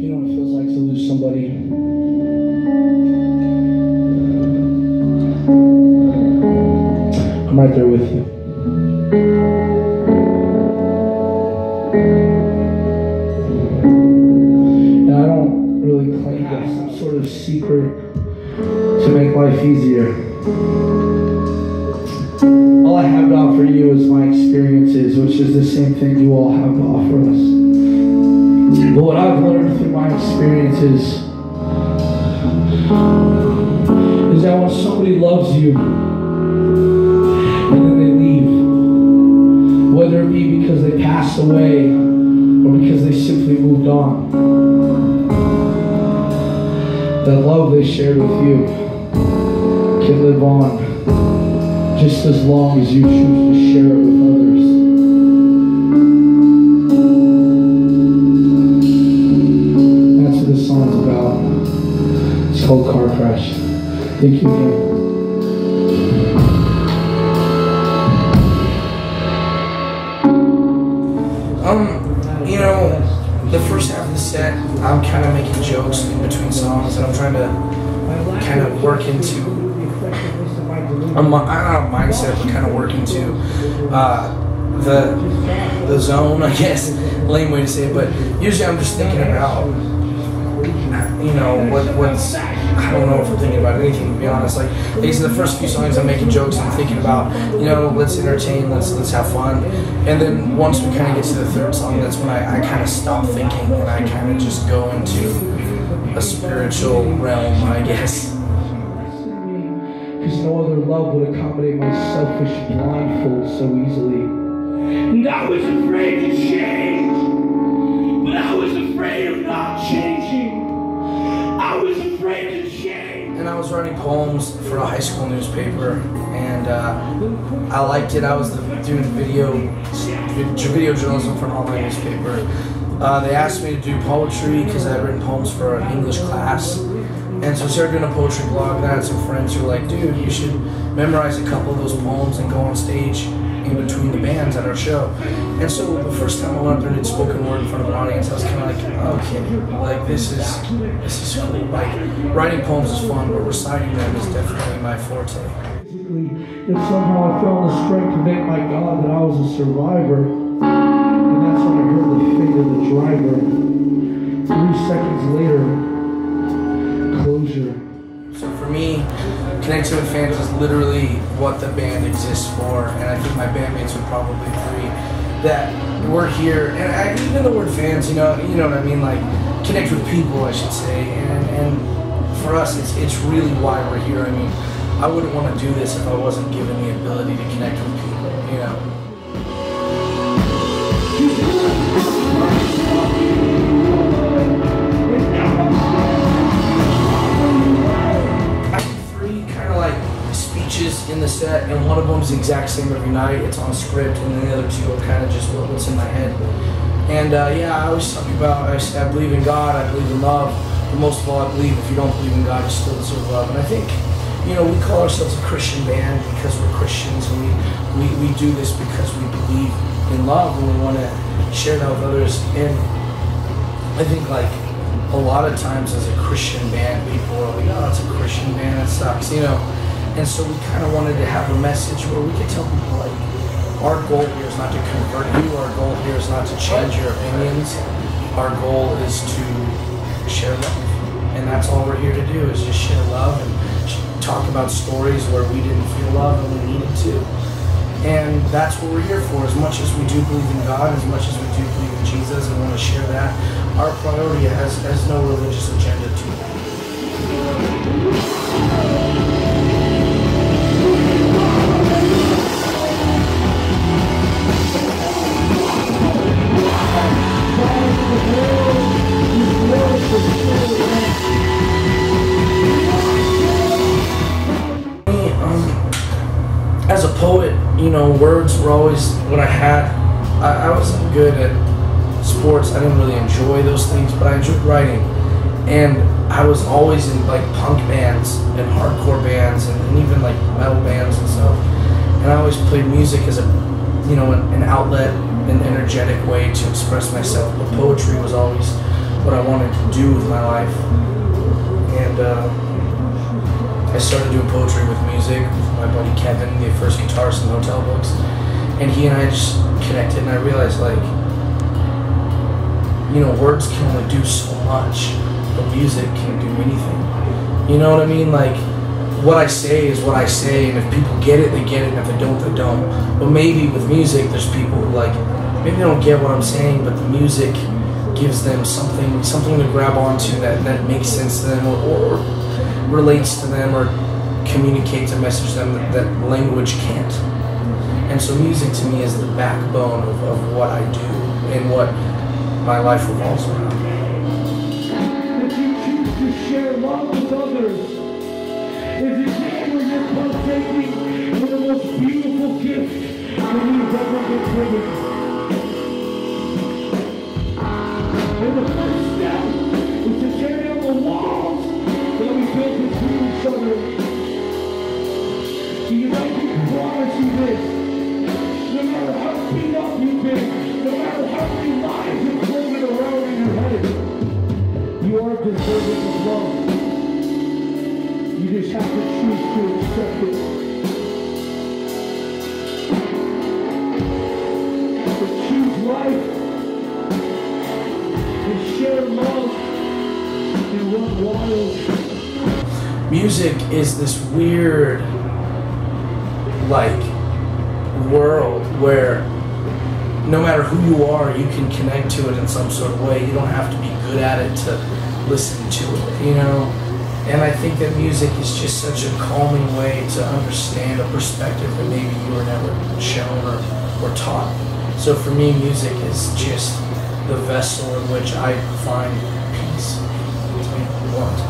You know what it feels like to lose somebody. I'm right there with you. And I don't really claim to have some sort of secret to make life easier. All I have to offer you is my experiences, which is the same thing you all have to offer us. But what I've learned through my experiences is that when somebody loves you and then they leave, whether it be because they passed away or because they simply moved on, the love they shared with you can live on just as long as you choose to share it with others. That's what this song's about. It's called Car Crash. Thank you again. You know, the first half of the set, I'm kind of making jokes in between songs, and I'm trying to kind of work into not a mindset, but kind of work into the zone, I guess. Lame way to say it, but usually I'm just thinking about, you know, what's, I don't know if I'm thinking about anything, to be honest. Like these are the first few songs I'm making jokes, I'm thinking about, you know, let's entertain, let's have fun. And then once we kind of get to the third song, that's when I kind of stop thinking and I kind of just go into a spiritual realm, I guess. Because no other love would accommodate my selfish blindfold so easily. And I was afraid to change, but I was afraid of not changing. I was afraid to change. And I was writing poems for a high school newspaper, and I liked it. I was doing video journalism for an online newspaper. They asked me to do poetry because I had written poems for an English class. And so I started doing a poetry blog, and I had some friends who were like, dude, you should memorize a couple of those poems and go on stage in between the bands at our show. And so the first time I went up there and did spoken word in front of an audience, I was kind of like, okay, like this is cool. Like writing poems is fun, but reciting them is definitely my forte. If somehow I felt the strength to thank my God that I was a survivor, and that's when I heard the fate of the driver. 3 seconds later, closure. So for me, connecting with fans is literally what the band exists for, and I think my bandmates would probably agree that we're here. And even the word fans, you know what I mean, like connect with people, I should say. And for us, it's really why we're here. I mean, I wouldn't want to do this if I wasn't given the ability to connect with people, you know. In the set, and one of them is the exact same every night. It's on script, and then the other 2 are kind of just what's in my head. And yeah, I always talk about, I believe in God, I believe in love, but most of all, I believe if you don't believe in God, you still deserve love. And I think, you know, we call ourselves a Christian band because we're Christians, and we do this because we believe in love, and we want to share that with others. And I think, like, a lot of times as a Christian band, people are like, oh, it's a Christian band, that sucks, you know. And so we kind of wanted to have a message where we could tell people, like, our goal here is not to convert you, our goal here is not to change your opinions, our goal is to share love. And that's all we're here to do, is just share love and talk about stories where we didn't feel love and we needed to. And that's what we're here for. As much as we do believe in God, as much as we do believe in Jesus and want to share that, our priority has no religious agenda to it. As a poet, you know, words were always what I had. I wasn't good at sports. I didn't really enjoy those things, but I enjoyed writing. And I was always in like punk bands and hardcore bands and even like metal bands and stuff. And I always played music as a, you know, an outlet, an energetic way to express myself. But poetry was always what I wanted to do with my life. And I started doing poetry with music with my buddy Kevin, the first guitarist in the Hotel Books. And he and I just connected, and I realized, like, you know, words can only do so much, but music can do anything. You know what I mean? Like, what I say is what I say, and if people get it, they get it, and if they don't, they don't. But maybe with music, there's people who, like, maybe they don't get what I'm saying, but the music gives them something to grab onto that makes sense to them, or relates to them, or communicates a message to them that language can't. And so music to me is the backbone of what I do and what my life revolves around. That you choose to share love with others is a day where you're partaking in the most beautiful gift that we've ever been given. And the first step is to tear down the walls that we built between each other. Because I can promise you this. No matter how beat up you've been, no matter how many lies you've floated around in your head, you are deserving of love. You just have to choose to accept it. So choose life and share love and run wild. Music is this weird, like, world where no matter who you are, you can connect to it in some sort of way. You don't have to be good at it to listen to it, you know? And I think that music is just such a calming way to understand a perspective that maybe you were never shown or taught. So for me, music is just the vessel in which I find peace. That's what I want.